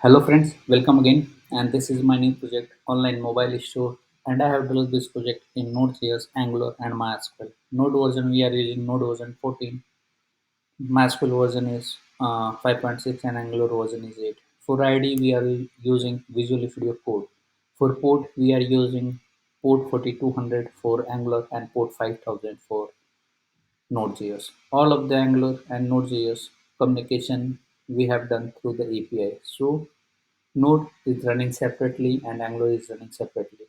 Hello friends, welcome again. And this is my new project, Online Mobile Store. And I have developed this project in Node.js, Angular, and MySQL. Node version we are using Node version 14. MySQL version is 5.6 and Angular version is 8. For ID we are using Visual Studio Code. For port we are using port 4200 for Angular and port 5000 for Node.js. All of the Angular and Node.js communication we have done through the API. So Node is running separately and Angular is running separately.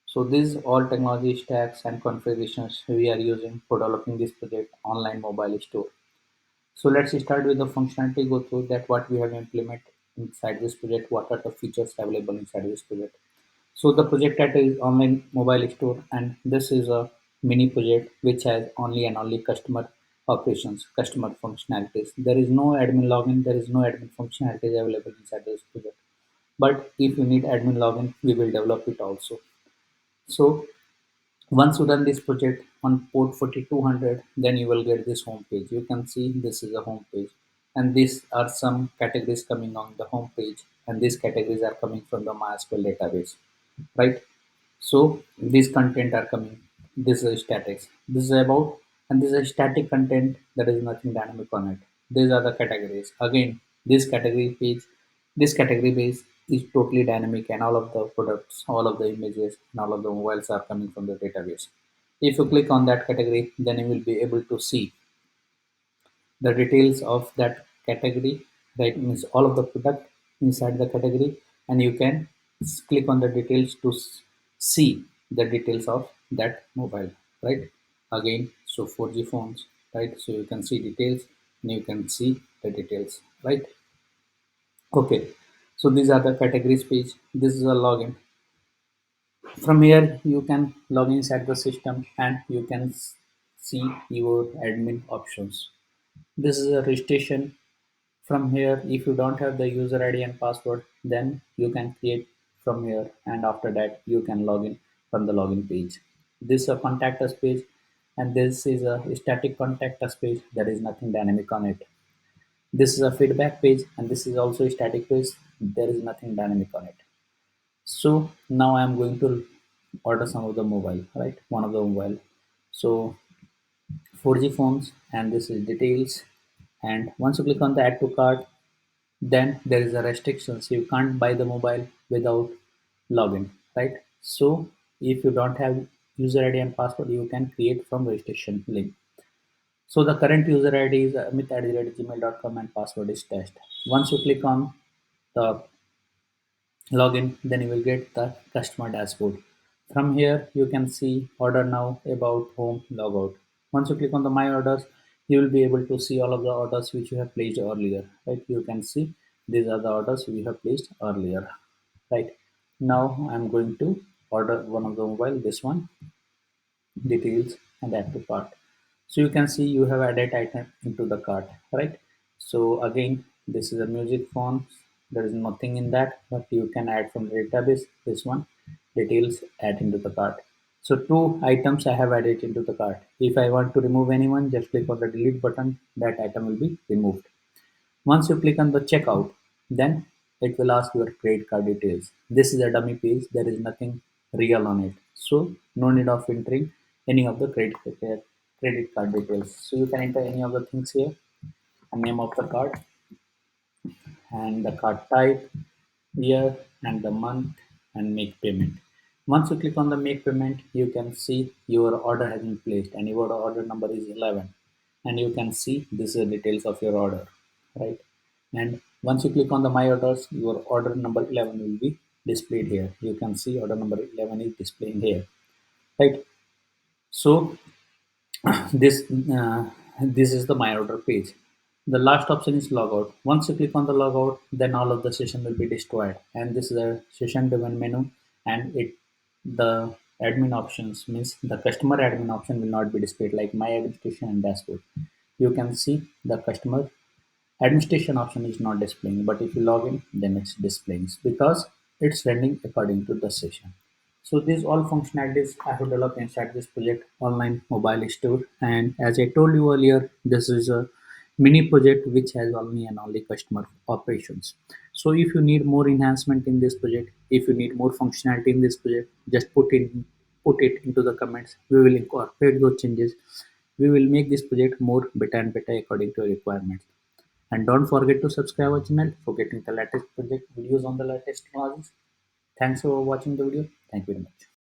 So these all technology stacks and configurations we are using for developing this project online mobile store. So let's start with the functionality, go through that what we have implemented inside this project, what are the features available inside this project. So the project title is online mobile store and this is a mini project which has only and only customer operations, customer functionalities. There is no admin login, there is no admin functionalities available inside this project. But if you need admin login, we will develop it also. So once you run this project on port 4200, then you will get this home page. You can see this is a home page, and these are some categories coming on the home page, and these categories are coming from the MySQL database, right? So these content are coming. This is statics. This is about, and this is static content. There is nothing dynamic on it. These are the categories. Again, this category page, this category base is totally dynamic, and all of the products, all of the images, and all of the mobiles are coming from the database. If you click on that category, then you will be able to see the details of that category, right? Means all of the product inside the category, and you can click on the details to see the details of that mobile, right? Again, so 4G phones, right? So you can see details and you can see the details, right? Okay, so these are the categories page. This is a login. From here you can log inside the system and you can see your admin options. This is a registration. From here, if you don't have the user ID and password, then you can create from here, and after that you can log in from the login page. This is a contact us page, and this is a static contact us page. There is nothing dynamic on it. This is a feedback page, and this is also a static page. There is nothing dynamic on it. So now I am going to order some of the mobile, right? One of the mobile. So 4G phones, and this is details. And once you click on the add to cart, then there is a restriction, so you can't buy the mobile without login, right? So if you don't have user ID and password, you can create from registration link. So the current user ID is amit@gmail.com and password is test. Once you click on the login, then you will get the customer dashboard. From here, you can see order now, about, home, logout. Once you click on the my orders, you will be able to see all of the orders which you have placed earlier, right? You can see these are the orders we have placed earlier, right? Now I'm going to order one of the mobile, this one, details, and add to cart. So you can see you have added item into the cart, right? So again, this is a music phone. There is nothing in that, but you can add from the database. This one, details, add into the cart. So two items I have added into the cart. If I want to remove anyone, just click on the delete button. That item will be removed. Once you click on the checkout, then it will ask your credit card details. This is a dummy page. There is nothing real on it. So no need of entering any of the credit card details. So you can enter any of the things here, a name of the card and the card type, year and the month, and make payment. Once you click on the make payment, you can see your order has been placed and your order number is 11, and you can see this is the details of your order, right? And once you click on the my orders, your order number 11 will be displayed here. You can see order number 11 is displaying here, right? So this uh, this is the my order page. The last option is logout. Once you click on the logout, then all of the session will be destroyed, and this is a session driven menu. And it, the admin options, means the customer admin option, will not be displayed like my administration and dashboard. You can see the customer administration option is not displaying, but if you log in, then it's displaying because it's running according to the session. So these all functionalities I have developed inside this project online mobile store. And as I told you earlier, this is a mini project which has only and only customer operations. So if you need more enhancement in this project, if you need more functionality in this project, just put it into the comments. We will incorporate those changes. We will make this project more better and better according to your requirements. And don't forget to subscribe our channel for getting the latest project videos on the latest technologies. Thanks for watching the video. Thank you very much.